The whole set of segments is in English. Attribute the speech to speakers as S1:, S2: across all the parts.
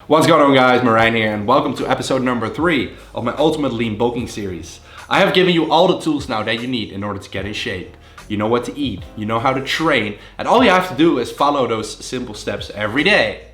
S1: What's going on, guys? Merijn here, and welcome to episode number 3 of my Ultimate Lean Bulking series. I have given you all the tools now that you need in order to get in shape. You know what to eat, you know how to train, and all you have to do is follow those simple steps every day.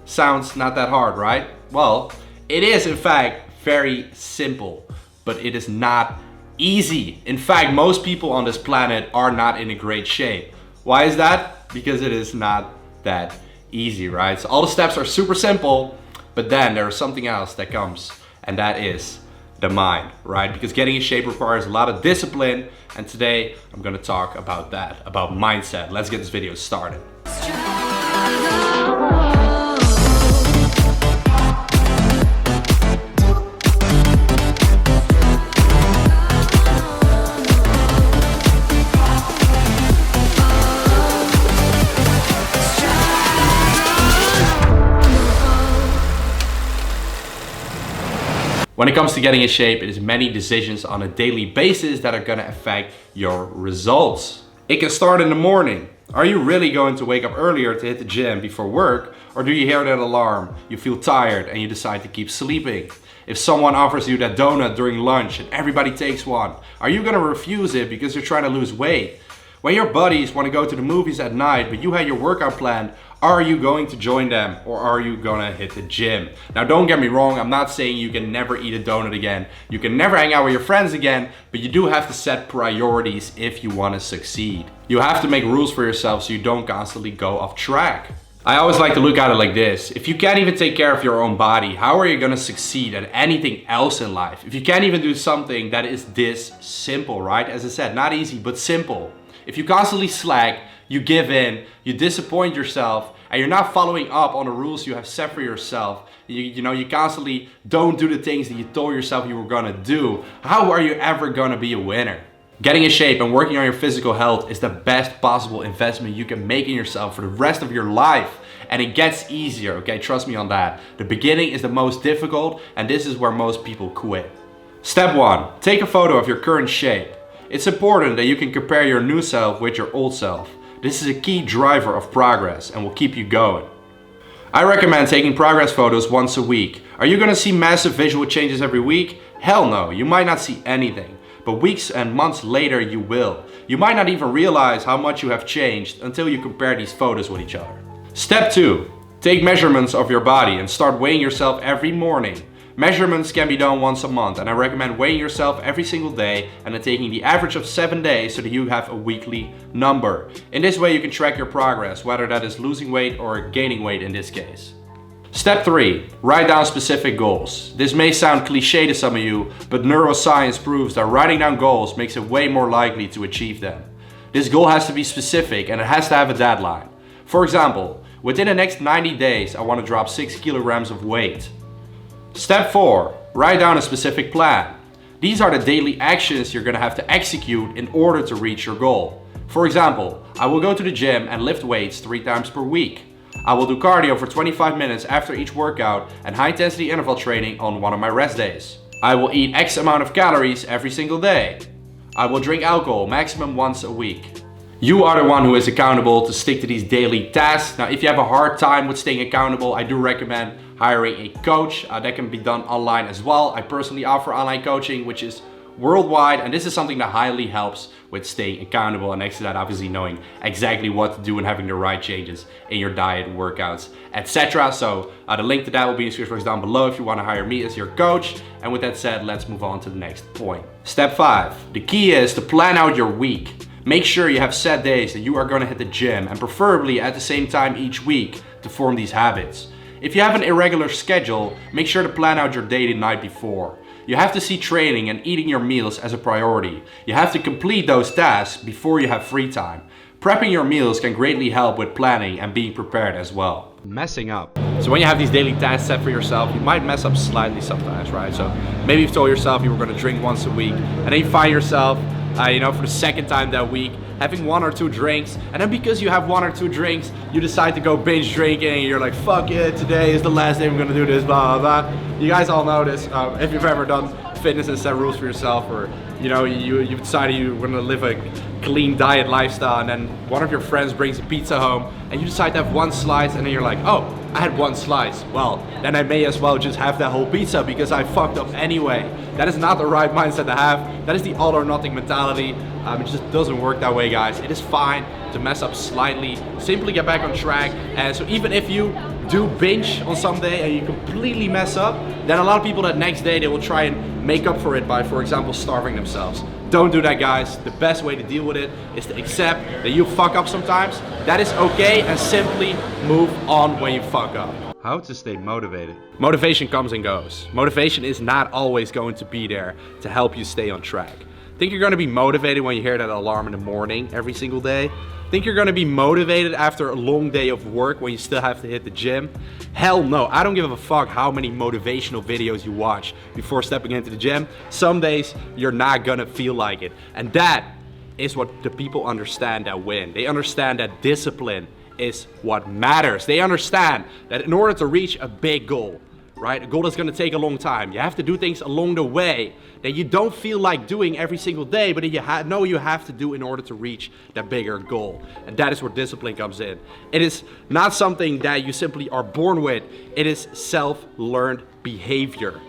S1: Sounds not that hard, right? Well, it is in fact very simple, but it is not easy. In fact, most people on this planet are not in a great shape. Why is that? Because it is not that easy, right? So all the steps are super simple, but then there is something else that comes, and that is the mind, right? Because getting in shape requires a lot of discipline, and today I'm gonna talk about that, about mindset. Let's get this video started. When it comes to getting in shape, it is many decisions on a daily basis that are gonna affect your results. It can start in the morning. Are you really going to wake up earlier to hit the gym before work? Or do you hear that alarm, you feel tired, and you decide to keep sleeping? If someone offers you that donut during lunch and everybody takes one, are you gonna refuse it because you're trying to lose weight? When your buddies want to go to the movies at night, but you had your workout planned, are you going to join them or are you gonna hit the gym? Now, don't get me wrong, I'm not saying you can never eat a donut again. You can never hang out with your friends again, but you do have to set priorities if you want to succeed. You have to make rules for yourself so you don't constantly go off track. I always like to look at it like this. If you can't even take care of your own body, how are you gonna succeed at anything else in life? If you can't even do something that is this simple, right? As I said, not easy, but simple. If you constantly slack, you give in, you disappoint yourself, and you're not following up on the rules you have set for yourself, you constantly don't do the things that you told yourself you were gonna do, how are you ever gonna be a winner? Getting in shape and working on your physical health is the best possible investment you can make in yourself for the rest of your life. And it gets easier, okay? Trust me on that. The beginning is the most difficult, and this is where most people quit. Step 1, take a photo of your current shape. It's important that you can compare your new self with your old self. This is a key driver of progress and will keep you going. I recommend taking progress photos once a week. Are you gonna see massive visual changes every week? Hell no, you might not see anything. But weeks and months later you will. You might not even realize how much you have changed until you compare these photos with each other. Step 2, take measurements of your body and start weighing yourself every morning. Measurements can be done once a month, and I recommend weighing yourself every single day and then taking the average of 7 days so that you have a weekly number. In this way you can track your progress, whether that is losing weight or gaining weight in this case. Step 3, write down specific goals. This may sound cliche to some of you, but neuroscience proves that writing down goals makes it way more likely to achieve them. This goal has to be specific and it has to have a deadline. For example, within the next 90 days I want to drop 6 kilograms of weight. Step 4, write down a specific plan. These are the daily actions you're gonna have to execute in order to reach your goal. For example, I will go to the gym and lift weights 3 times per week. I will do cardio for 25 minutes after each workout and high intensity interval training on one of my rest days. I will eat X amount of calories every single day. I will drink alcohol maximum once a week. You are the one who is accountable to stick to these daily tasks. Now, if you have a hard time with staying accountable, I do recommend hiring a coach. That can be done online as well. I personally offer online coaching, which is worldwide, and this is something that highly helps with staying accountable, and next to that, obviously knowing exactly what to do and having the right changes in your diet, workouts, etc. So the link to that will be in the description box down below if you want to hire me as your coach. And with that said, let's move on to the next point. Step 5, the key is to plan out your week. Make sure you have set days that you are going to hit the gym, and preferably at the same time each week to form these habits. If you have an irregular schedule, make sure to plan out your day the night before. You have to see training and eating your meals as a priority. You have to complete those tasks before you have free time. Prepping your meals can greatly help with planning and being prepared as well. Messing up. So when you have these daily tasks set for yourself, you might mess up slightly sometimes, right? So maybe you've told yourself you were going to drink once a week, and then you find yourself for the second time that week, having 1 or 2 drinks, and then because you have 1 or 2 drinks, you decide to go binge drinking, and you're like, fuck it, today is the last day I'm gonna do this, blah, blah, blah. You guys all know this, if you've ever done fitness and set rules for yourself, or you've decided you're gonna live a clean diet lifestyle, and then one of your friends brings a pizza home, and you decide to have 1 slice, and then you're like, oh, I had one slice. Well, then I may as well just have that whole pizza because I fucked up anyway. That is not the right mindset to have. That is the all or nothing mentality. It just doesn't work that way, guys. It is fine to mess up slightly, simply get back on track. And so even if you do binge on some day and you completely mess up, then a lot of people that next day, they will try and make up for it by, for example, starving themselves. Don't do that, guys. The best way to deal with it is to accept that you fuck up sometimes. That is okay, and simply move on when you fuck up. How to stay motivated. Motivation comes and goes. Motivation is not always going to be there to help you stay on track. Think you're going to be motivated when you hear that alarm in the morning every single day? Think you're going to be motivated after a long day of work when you still have to hit the gym? Hell no. I don't give a fuck how many motivational videos you watch before stepping into the gym. Some days you're not going to feel like it. And that is what the people understand that win. They understand that discipline is what matters. They understand that in order to reach a big goal, right? A goal that's gonna take a long time. You have to do things along the way that you don't feel like doing every single day, but that you know you have to do in order to reach that bigger goal. And that is where discipline comes in. It is not something that you simply are born with. It is self-learned behavior.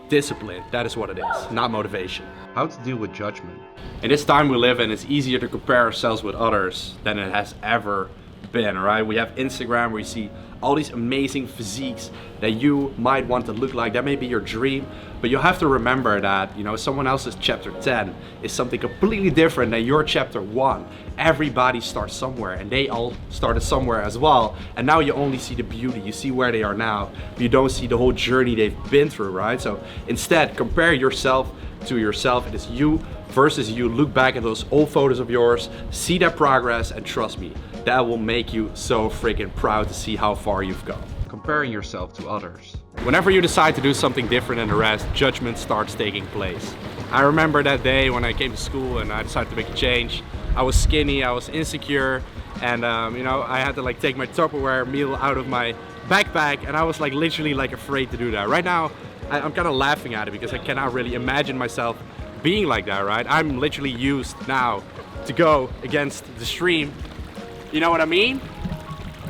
S1: Discipline, that is what it is, not motivation. How to deal with judgment. In this time we live in, it's easier to compare ourselves with others than it has ever been, right? We have Instagram where you see all these amazing physiques that you might want to look like. That may be your dream, but you have to remember that, you know, someone else's chapter 10 is something completely different than your chapter 1. Everybody starts somewhere, and they all started somewhere as well. And now you only see the beauty, you see where they are now, but you don't see the whole journey they've been through, right? So instead, compare yourself to yourself. It is you versus you. Look back at those old photos of yours, see that progress, and trust me, that will make you so freaking proud to see how far you've gone. Comparing yourself to others. Whenever you decide to do something different than the rest, judgment starts taking place. I remember that day when I came to school and I decided to make a change. I was skinny, I was insecure, and you know, I had to like take my Tupperware meal out of my backpack, and I was like literally like afraid to do that. Right now, I'm kind of laughing at it because I cannot really imagine myself being like that, right? I'm literally used now to go against the stream. You know what I mean?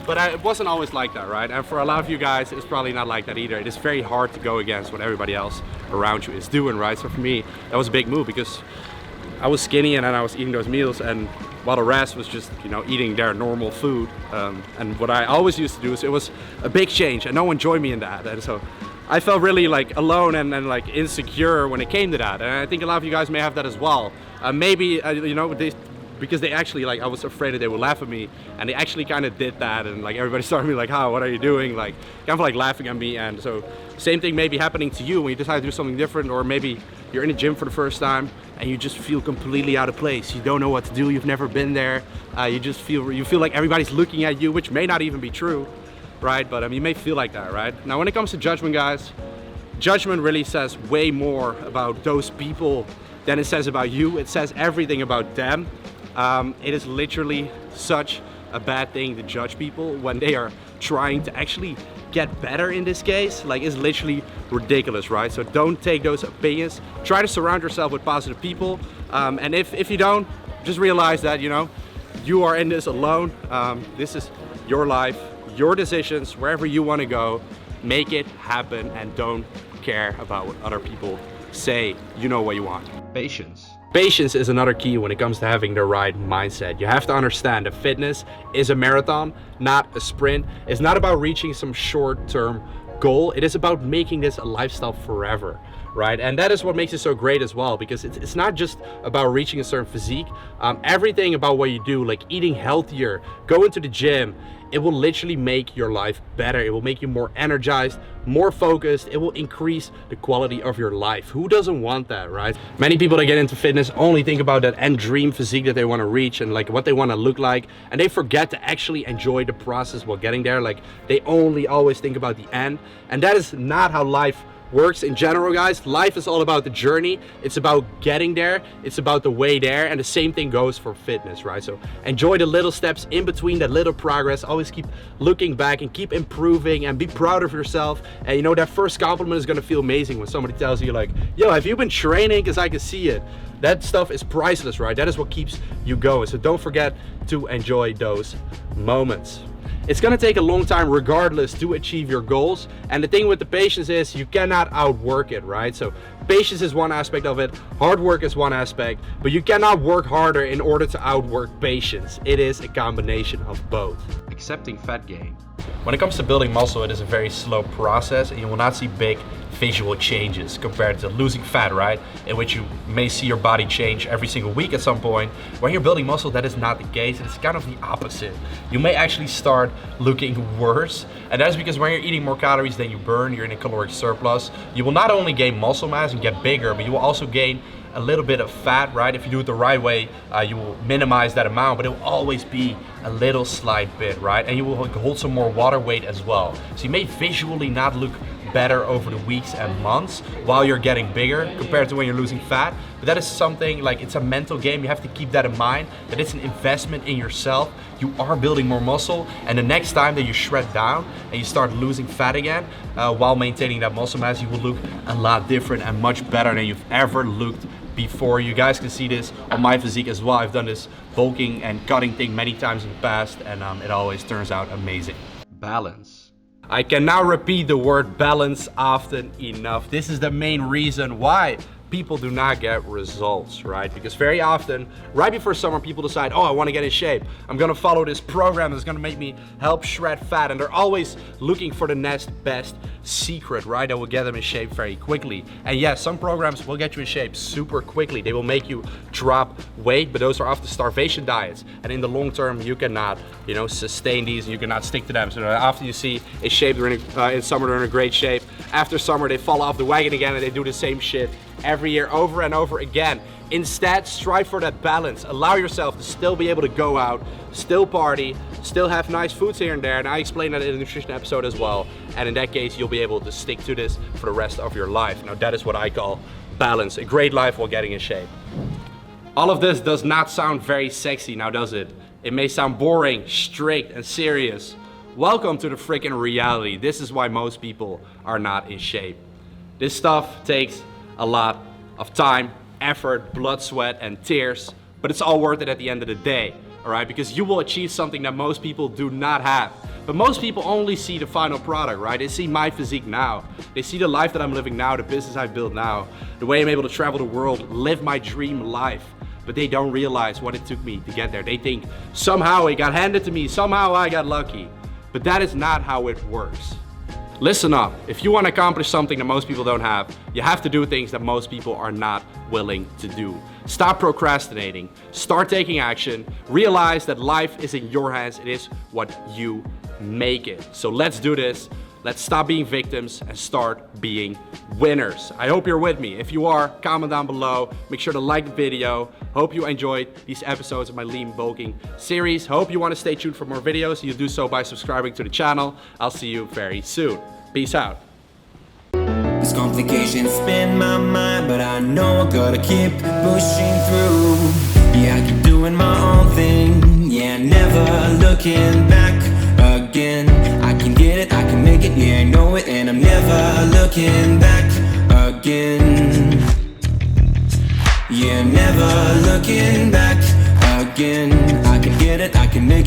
S1: But it wasn't always like that, right? And for a lot of you guys, it's probably not like that either. It is very hard to go against what everybody else around you is doing, right? So for me, that was a big move because I was skinny and then I was eating those meals, and while the rest was just, you know, eating their normal food. And what I always used to do is, it was a big change and no one joined me in that. And so I felt really like alone and like insecure when it came to that. And I think a lot of you guys may have that as well. Maybe, you know, because they actually, like, I was afraid that they would laugh at me, and they actually kind of did that, and like everybody started me like, "How? What are you doing?" Like, kind of like laughing at me. And so same thing may be happening to you when you decide to do something different, or maybe you're in a gym for the first time and you just feel completely out of place. You don't know what to do. You've never been there. You feel like everybody's looking at you, which may not even be true, right? But you may feel like that, right? Now, when it comes to judgment, guys, judgment really says way more about those people than it says about you. It says everything about them. It is literally such a bad thing to judge people when they are trying to actually get better in this case. Like, it's literally ridiculous, right? So don't take those opinions. Try to surround yourself with positive people. And if you don't, just realize that, you know, you are in this alone. This is your life, your decisions, wherever you want to go. Make it happen and don't care about what other people say. You know what you want. Patience. Patience is another key when it comes to having the right mindset. You have to understand that fitness is a marathon, not a sprint. It's not about reaching some short-term goal. It is about making this a lifestyle forever, right? And that is what makes it so great as well, because it's not just about reaching a certain physique. Everything about what you do, like eating healthier, going to the gym, it will literally make your life better. It will make you more energized, more focused. It will increase the quality of your life. Who doesn't want that, right? Many people that get into fitness only think about that end dream physique that they want to reach and like what they want to look like, and they forget to actually enjoy the process while getting there. Like, they only always think about the end, and that is not how life works in general, guys. Life is all about the journey. It's about getting there. It's about the way there. And the same thing goes for fitness, right? So enjoy the little steps in between, that little progress. Always keep looking back and keep improving and be proud of yourself. And you know, that first compliment is gonna feel amazing when somebody tells you like, "Yo, have you been training? Because I can see it." That stuff is priceless, right? That is what keeps you going. So don't forget to enjoy those moments. It's gonna take a long time regardless to achieve your goals. And the thing with the patience is you cannot outwork it, right? So patience is one aspect of it, hard work is one aspect, but you cannot work harder in order to outwork patience. It is a combination of both. Accepting fat gain. When it comes to building muscle, it is a very slow process and you will not see big visual changes compared to losing fat, right? In which you may see your body change every single week at some point. When you're building muscle, that is not the case. It's kind of the opposite. You may actually start looking worse. And that is because when you're eating more calories than you burn, you're in a caloric surplus. You will not only gain muscle mass and get bigger, but you will also gain a little bit of fat, right? If you do it the right way, you will minimize that amount, but it will always be a little slight bit, right? And you will hold some more water weight as well. So you may visually not look better over the weeks and months while you're getting bigger compared to when you're losing fat. But that is something like, it's a mental game. You have to keep that in mind, that it's an investment in yourself. You are building more muscle, and the next time that you shred down and you start losing fat again while maintaining that muscle mass, you will look a lot different and much better than you've ever looked before. You guys can see this on my physique as well. I've done this bulking and cutting thing many times in the past, and it always turns out amazing. Balance. I can now repeat the word balance often enough. This is the main reason why people do not get results, right? Because very often, right before summer, people decide, oh, I want to get in shape. I'm gonna follow this program that's gonna make me help shred fat. And they're always looking for the next best secret, right? That will get them in shape very quickly. And yes, some programs will get you in shape super quickly. They will make you drop weight, but those are often starvation diets. And in the long term, you cannot, sustain these and you cannot stick to them. So after you see a shape, in summer, they're in a great shape. After summer, they fall off the wagon again and they do the same shit every year over and over again. Instead, strive for that balance. Allow yourself to still be able to go out, still party, still have nice foods here and there. And I explain that in the nutrition episode as well. And in that case, you'll be able to stick to this for the rest of your life. Now, that is what I call balance. A great life while getting in shape. All of this does not sound very sexy, now does it? It may sound boring, strict, and serious. Welcome to the freaking reality. This is why most people are not in shape. This stuff takes a lot of time, effort, blood, sweat, and tears, but it's all worth it at the end of the day, all right? Because you will achieve something that most people do not have. But most people only see the final product, right? They see my physique now. They see the life that I'm living now, the business I build now, the way I'm able to travel the world, live my dream life. But they don't realize what it took me to get there. They think somehow it got handed to me, somehow I got lucky. But that is not how it works. Listen up, if you want to accomplish something that most people don't have, you have to do things that most people are not willing to do. Stop procrastinating, start taking action, realize that life is in your hands, it is what you make it. So let's do this, let's stop being victims and start being winners. I hope you're with me. If you are, comment down below, make sure to like the video. Hope you enjoyed these episodes of my lean bulking series. Hope you want to stay tuned for more videos. You do so by subscribing to the channel. I'll see you very soon. Peace out.
S2: These complications spin my mind, but I know I gotta keep pushing through. Yeah, I keep doing my own thing. Yeah, never looking back again. I can get it, I can make it, yeah, I know it, and I'm never looking back again. Yeah, never looking back again. I can get it, I can make it.